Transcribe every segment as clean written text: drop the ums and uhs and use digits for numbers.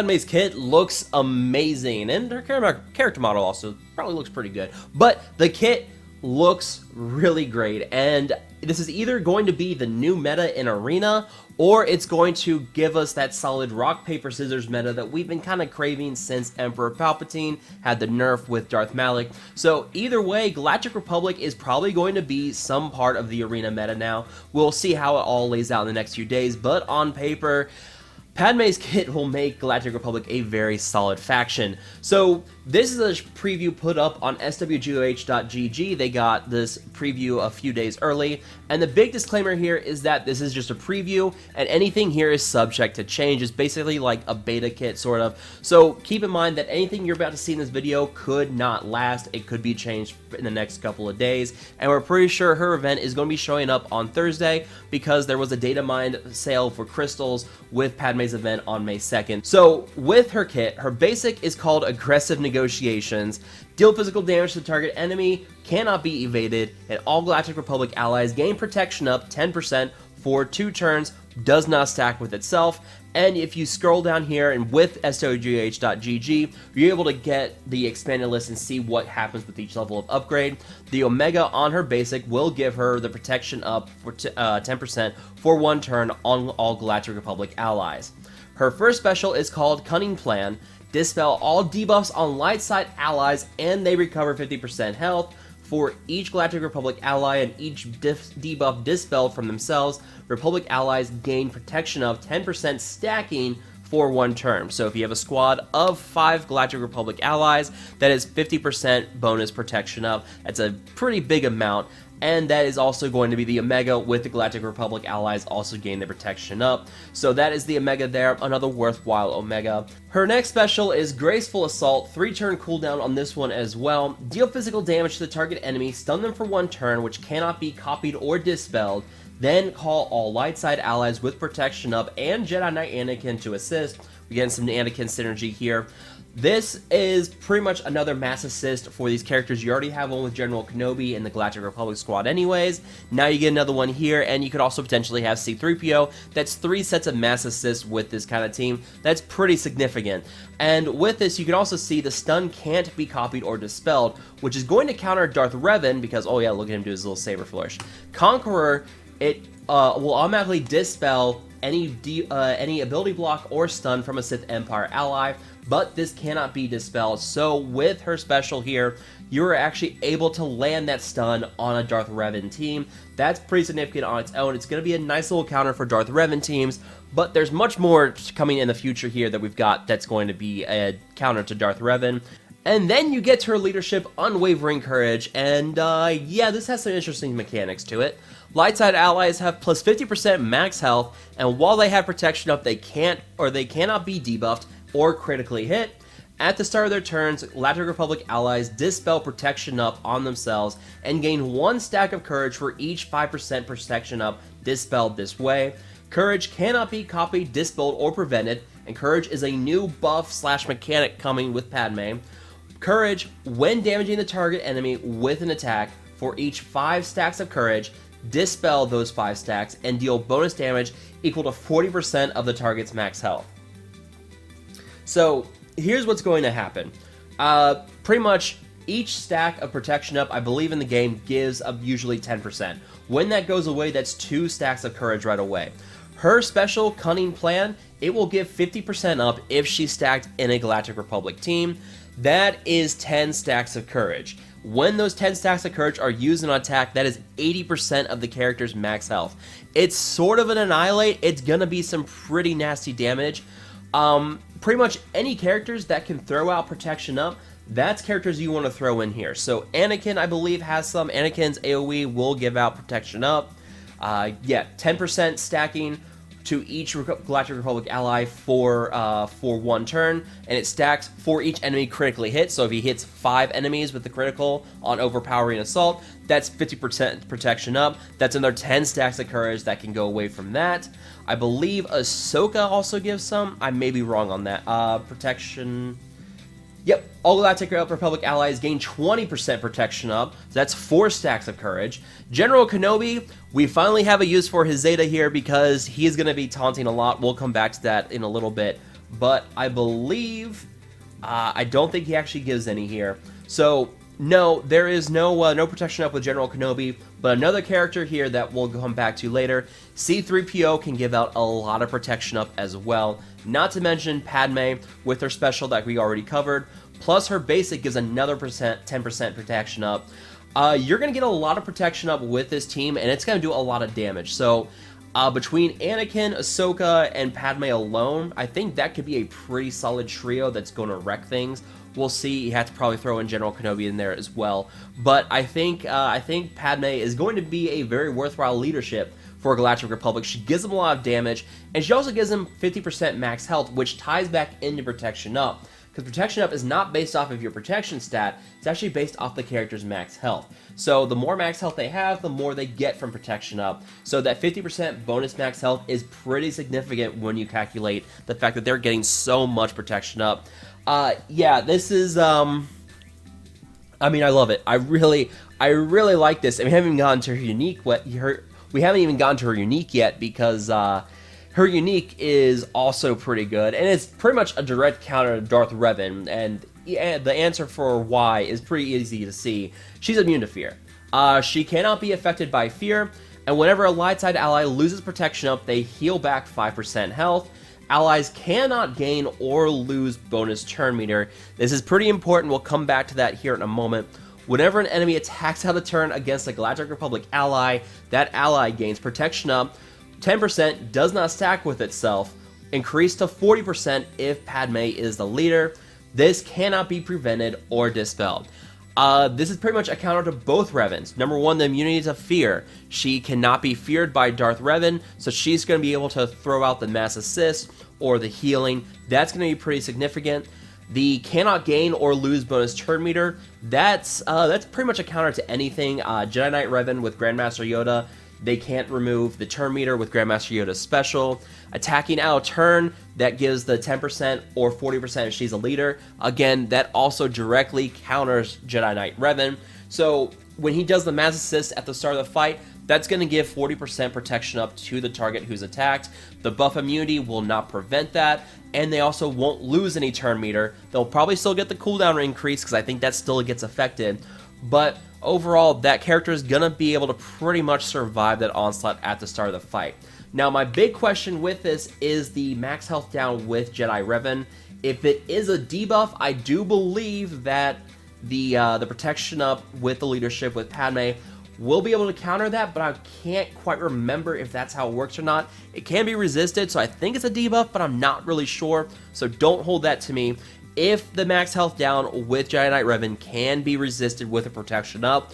Padme's kit looks amazing, and her character model also probably looks pretty good. But the kit looks really great, and this is either going to be the new meta in Arena, or it's going to give us that solid rock, paper, scissors meta that we've been kind of craving since Emperor Palpatine had the nerf with Darth Malak. So either way, Galactic Republic is probably going to be some part of the Arena meta now. We'll see how it all lays out in the next few days, but on paper, Padme's kit will make Galactic Republic a very solid faction. So this is a preview put up on swgoh.gg. They got this preview a few days early, and the big disclaimer here is that this is just a preview, and anything here is subject to change. It's basically like a beta kit, sort of. So keep in mind that anything you're about to see in this video could not last. It could be changed in the next couple of days, and we're pretty sure her event is going to be showing up on Thursday because there was a data mined sale for crystals with Padme's event on May 2nd. So with her kit, her basic is called Aggressive Negotiations. Deal physical damage to the target enemy, cannot be evaded, and all Galactic Republic allies gain protection up 10% for 2 turns, does not stack with itself. And if you scroll down here and with swgoh.gg, you're able to get the expanded list and see what happens with each level of upgrade. The Omega on her basic will give her the protection up for 10% for 1 turn on all Galactic Republic allies. Her first special is called Cunning Plan. Dispel all debuffs on light side allies, and they recover 50% health. For each Galactic Republic ally and each debuff dispelled from themselves, Republic allies gain protection of 10% stacking for 1 turn. So if you have a squad of 5 Galactic Republic allies, that is 50% bonus protection up. That's a pretty big amount. And that is also going to be the Omega with the Galactic Republic allies also gain the protection up. So that is the Omega there, another worthwhile Omega. Her next special is Graceful Assault, 3-turn cooldown on this one as well. Deal physical damage to the target enemy, stun them for 1 turn, which cannot be copied or dispelled. Then call all light side allies with protection up and Jedi Knight Anakin to assist. We get some Anakin synergy here. This is pretty much another mass assist for these characters. You already have one with General Kenobi in the Galactic Republic squad anyways. Now you get another one here, and you could also potentially have C-3PO. That's 3 sets of mass assists with this kind of team. That's pretty significant. And with this, you can also see the stun can't be copied or dispelled, which is going to counter Darth Revan because, oh yeah, look at him do his little saber flourish. Conqueror, it will automatically dispel any ability block or stun from a Sith Empire ally, but this cannot be dispelled. So with her special here, you're actually able to land that stun on a Darth Revan team. That's pretty significant on its own. It's going to be a nice little counter for Darth Revan teams, but there's much more coming in the future here that we've got that's going to be a counter to Darth Revan. And then you get to her leadership, Unwavering Courage, and yeah, this has some interesting mechanics to it. Light side allies have plus 50% max health, and while they have protection up, they cannot be debuffed or critically hit. At the start of their turns, Galactic Republic allies dispel protection up on themselves and gain 1 stack of courage for each 5% protection up dispelled this way. Courage cannot be copied, dispelled, or prevented, and courage is a new buff / mechanic coming with Padme. Courage, when damaging the target enemy with an attack, for each 5 stacks of courage, dispel those 5 stacks and deal bonus damage equal to 40% of the target's max health. So here's what's going to happen. Pretty much each stack of protection up, I believe in the game, gives usually 10%. When that goes away, that's 2 stacks of courage right away. Her special Cunning Plan, it will give 50% up if she's stacked in a Galactic Republic team. That is 10 stacks of courage. When those 10 stacks of courage are used in an attack, that is 80% of the character's max health. It's sort of an annihilate. It's gonna be some pretty nasty damage. Pretty much any characters that can throw out protection up, that's characters you want to throw in here. So Anakin, I believe, has some. Anakin's AoE will give out protection up. Yeah, 10% stacking to each Galactic Republic ally for 1 turn, and it stacks for each enemy critically hit. So if he hits 5 enemies with the critical on Overpowering Assault, that's 50% protection up. That's another 10 stacks of courage that can go away from that. I believe Ahsoka also gives some. I may be wrong on that. Protection. Yep, all Galactic Republic allies gain 20% protection up. So that's 4 stacks of courage. General Kenobi, we finally have a use for his Zeta here because he is going to be taunting a lot. We'll come back to that in a little bit. but I believe I don't think he actually gives any here. So no, there is no protection up with General Kenobi, but another character here that we'll come back to later, C-3PO can give out a lot of protection up as well. Not to mention Padme with her special that we already covered, plus her basic gives another 10% protection up. You're going to get a lot of protection up with this team, and it's going to do a lot of damage. So between Anakin, Ahsoka, and Padme alone, I think that could be a pretty solid trio that's going to wreck things. We'll see. You have to probably throw in General Kenobi in there as well. But I think Padme is going to be a very worthwhile leadership for Galactic Republic. She gives them a lot of damage, and she also gives them 50% max health, which ties back into Protection Up. Because Protection Up is not based off of your protection stat, it's actually based off the character's max health. So the more max health they have, the more they get from Protection Up. So that 50% bonus max health is pretty significant when you calculate the fact that they're getting so much Protection Up. Yeah, this is, I mean, I love it. I really like this. And we haven't even gotten to her unique, we haven't even gotten to her unique yet, because, her unique is also pretty good, and it's pretty much a direct counter to Darth Revan, and the answer for why is pretty easy to see. She's immune to fear. She cannot be affected by fear, and whenever a light side ally loses protection up, they heal back 5% health. Allies cannot gain or lose bonus turn meter. This is pretty important. We'll come back to that here in a moment. Whenever an enemy attacks out of turn against a Galactic Republic ally, that ally gains protection up. 10% does not stack with itself, increased to 40% if Padme is the leader. This cannot be prevented or dispelled. This is pretty much a counter to both Revans. Number one, the immunity to fear. She cannot be feared by Darth Revan, so she's going to be able to throw out the mass assist or the healing. That's going to be pretty significant. The cannot gain or lose bonus turn meter. That's pretty much a counter to anything. Jedi Knight Revan with Grandmaster Yoda. They can't remove the turn meter with Grandmaster Yoda's special. Attacking out of turn, that gives the 10% or 40% if she's a leader. Again, that also directly counters Jedi Knight Revan. So when he does the mass assist at the start of the fight, that's going to give 40% protection up to the target who's attacked. The buff immunity will not prevent that, and they also won't lose any turn meter. They'll probably still get the cooldown increase, because I think that still gets affected. But overall, that character is going to be able to pretty much survive that onslaught at the start of the fight. Now, my big question with this is the max health down with Jedi Revan. If it is a debuff, I do believe that the protection up with the leadership with Padme will be able to counter that, but I can't quite remember if that's how it works or not. It can be resisted, so I think it's a debuff, but I'm not really sure, so don't hold that to me. If the max health down with Jedi Knight Revan can be resisted with a protection up,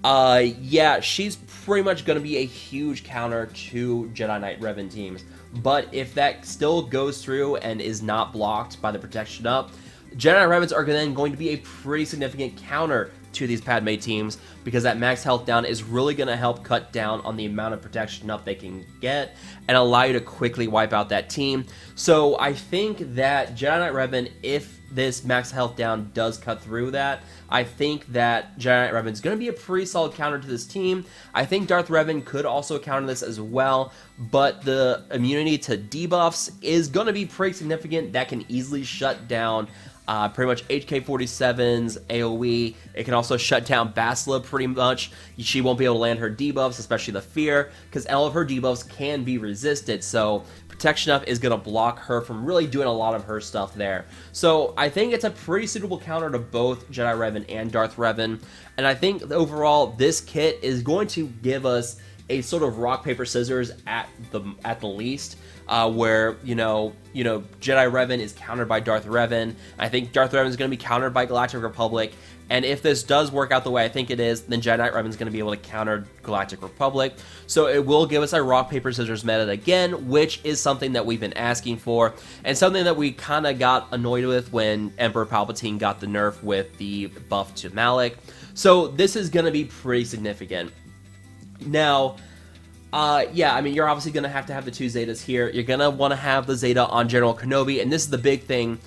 yeah, she's pretty much going to be a huge counter to Jedi Knight Revan teams. But if that still goes through and is not blocked by the protection up, Jedi Knight Revans are then going to be a pretty significant counter to these Padme teams, because that max health down is really going to help cut down on the amount of protection up they can get and allow you to quickly wipe out that team. So I think that Jedi Knight Revan, if this max health down does cut through that, I think that Jedi Knight Revan is going to be a pretty solid counter to this team. I think Darth Revan could also counter this as well, but the immunity to debuffs is going to be pretty significant. That can easily shut down pretty much HK-47's AoE. It can also shut down Basila pretty much. She won't be able to land her debuffs, especially the fear, because all of her debuffs can be resisted, so protection up is going to block her from really doing a lot of her stuff there. So I think it's a pretty suitable counter to both Jedi Revan and Darth Revan, and I think overall this kit is going to give us a sort of rock paper scissors at the least, where you know Jedi Revan is countered by Darth Revan. I think Darth Revan is going to be countered by Galactic Republic, and if this does work out the way I think it is, then Jedi Knight Revan is going to be able to counter Galactic Republic. So it will give us a rock paper scissors meta again, which is something that we've been asking for, and something that we kind of got annoyed with when Emperor Palpatine got the nerf with the buff to Malak. So this is going to be pretty significant. Now, yeah, I mean, you're obviously going to have the two Zetas here. You're going to want to have the Zeta on General Kenobi, and this is the big thing.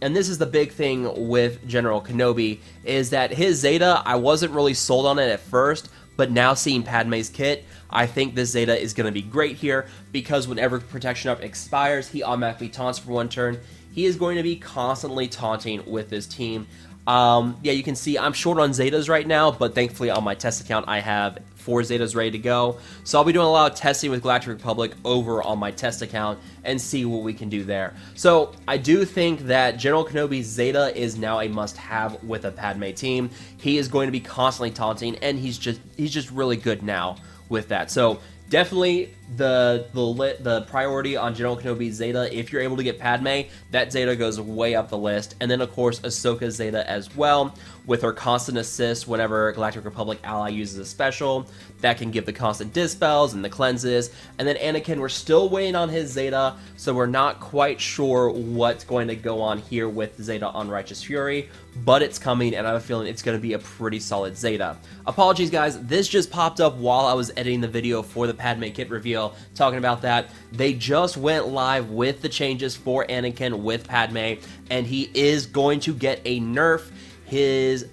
And this is the big thing with General Kenobi, is that his Zeta, I wasn't really sold on it at first, But now seeing Padme's kit, I think this Zeta is going to be great here, because whenever protection up expires, he automatically taunts for 1 turn. He is going to be constantly taunting with this team. Yeah, you can see I'm short on Zetas right now, but thankfully on my test account I have 4 Zetas ready to go. So I'll be doing a lot of testing with Galactic Republic over on my test account and see what we can do there. So I do think that General Kenobi's Zeta is now a must-have with a Padme team. He is going to be constantly taunting, and he's just really good now with that. So definitely the priority on General Kenobi's Zeta. If you're able to get Padme, that Zeta goes way up the list. And then, of course, Ahsoka's Zeta as well, with her constant assist whenever Galactic Republic ally uses a special. That can give the constant dispels and the cleanses. And then Anakin, we're still waiting on his Zeta, so we're not quite sure what's going to go on here with Zeta on Righteous Fury, but it's coming, and I have a feeling it's going to be a pretty solid Zeta. Apologies, guys. This just popped up while I was editing the video for the Padme kit reveal. Talking about that, they just went live with the changes for Anakin with Padme, and he is going to get a nerf. His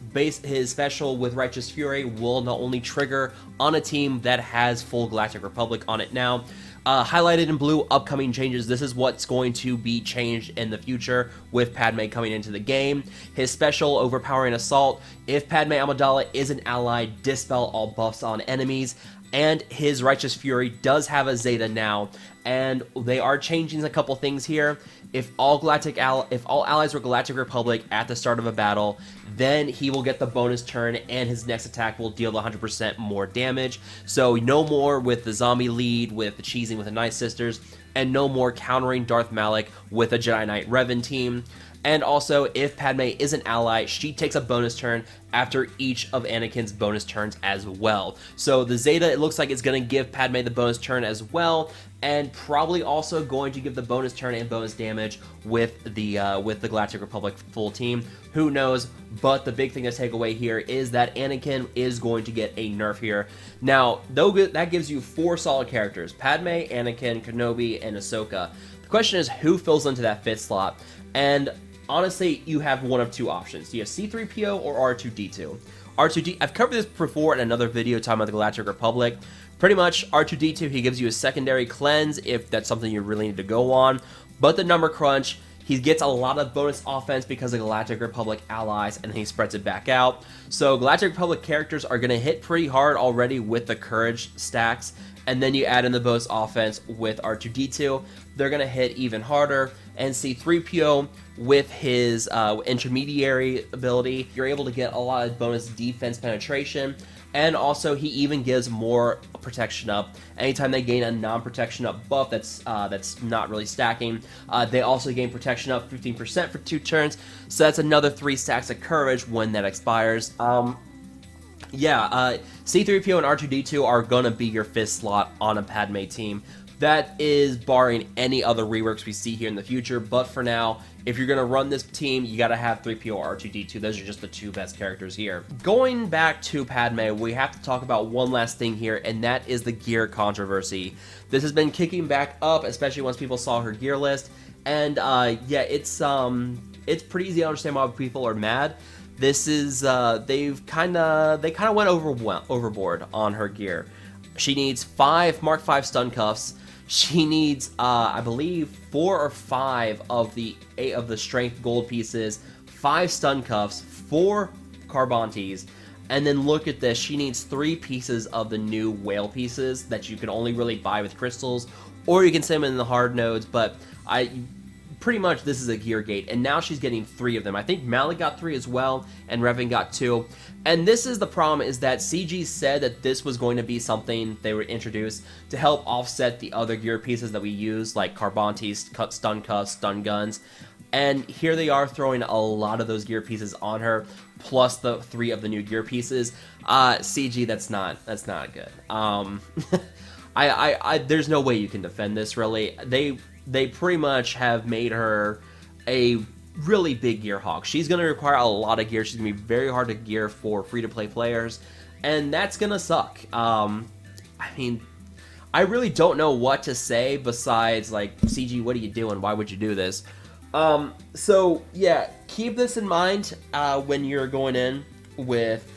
special with Righteous Fury will not only trigger on a team that has full Galactic Republic on it now. Highlighted in blue, upcoming changes. This is what's going to be changed in the future with Padme coming into the game. His special, Overpowering Assault. If Padme Amidala is an ally, dispel all buffs on enemies. And his Righteous Fury does have a Zeta now, and they are changing a couple things here. If all allies were Galactic Republic at the start of a battle, then he will get the bonus turn, and his next attack will deal 100% more damage. So no more with the zombie lead, with the cheesing with the Night Sisters, and no more countering Darth Malak with a Jedi Knight Revan team. And also, if Padme is an ally, she takes a bonus turn after each of Anakin's bonus turns as well. So the Zeta, it looks like it's going to give Padme the bonus turn as well, and probably also going to give the bonus turn and bonus damage with the Galactic Republic full team. Who knows? But the big thing to take away here is that Anakin is going to get a nerf here. Now, though that gives you 4 solid characters: Padme, Anakin, Kenobi, and Ahsoka. The question is, who fills into that 5th slot? And honestly, you have one of 2 options. You have C-3PO or R2-D2. I've covered this before in another video talking about the Galactic Republic. Pretty much, R2-D2, he gives you a secondary cleanse if that's something you really need to go on. But the number crunch, he gets a lot of bonus offense because of Galactic Republic allies, and then he spreads it back out. So Galactic Republic characters are going to hit pretty hard already with the courage stacks, and then you add in the bonus offense with R2-D2, they're going to hit even harder. And C-3PO, with his intermediary ability, you're able to get a lot of bonus defense penetration, and also he even gives more protection up. Anytime they gain a non-protection up buff that's not really stacking, they also gain protection up 15% for 2 turns, so that's another 3 stacks of courage when that expires. C-3PO and R2-D2 are gonna be your 5th slot on a Padme team. That is barring any other reworks we see here in the future, but for now, if you're going to run this team, you got to have 3PO or R2-D2. Those are just the 2 best characters here. Going back to Padme, we have to talk about one last thing here, and that is the gear controversy. This has been kicking back up, especially once people saw her gear list, and yeah, it's pretty easy to understand why people are mad. This is they kind of went overboard on her gear. She needs 5 Mark V stun cuffs. She needs, I believe, 4 or 5 of the strength gold pieces, 5 stun cuffs, 4 Carbantes, and then look at this. She needs 3 pieces of the new whale pieces that you can only really buy with crystals, or you can send them in the hard nodes. But pretty much this is a gear gate, and now she's getting 3 of them. I think Malak got 3 as well, and Revan got 2. And this is the problem, is that CG said that this was going to be something they would introduce to help offset the other gear pieces that we use, like Carbantes, stun cuffs, stun guns. And here they are throwing a lot of those gear pieces on her, plus the 3 of the new gear pieces. CG, that's not good. There's no way you can defend this, really. They pretty much have made her a really big gear hog. She's going to require a lot of gear. She's going to be very hard to gear for free-to-play players, and that's going to suck. I mean, I really don't know what to say besides, like, CG, what are you doing? Why would you do this? So, yeah, keep this in mind when you're going in with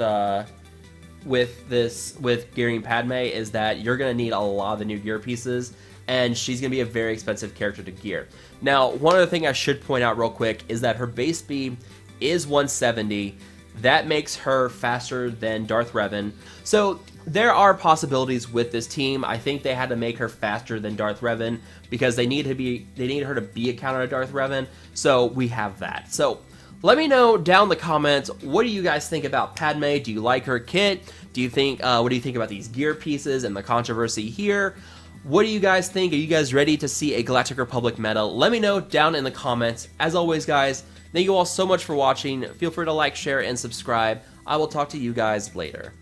with gearing Padme is that you're going to need a lot of the new gear pieces, and she's going to be a very expensive character to gear. Now, one other thing I should point out real quick is that her base speed is 170. That makes her faster than Darth Revan. So there are possibilities with this team. I think they had to make her faster than Darth Revan because they need her to be a counter to Darth Revan. So we have that. So let me know down in the comments, what do you guys think about Padme? Do you like her kit? Do you think what do you think about these gear pieces and the controversy here? What do you guys think? Are you guys ready to see a Galactic Republic meta? Let me know down in the comments. As always, guys, thank you all so much for watching. Feel free to like, share, and subscribe. I will talk to you guys later.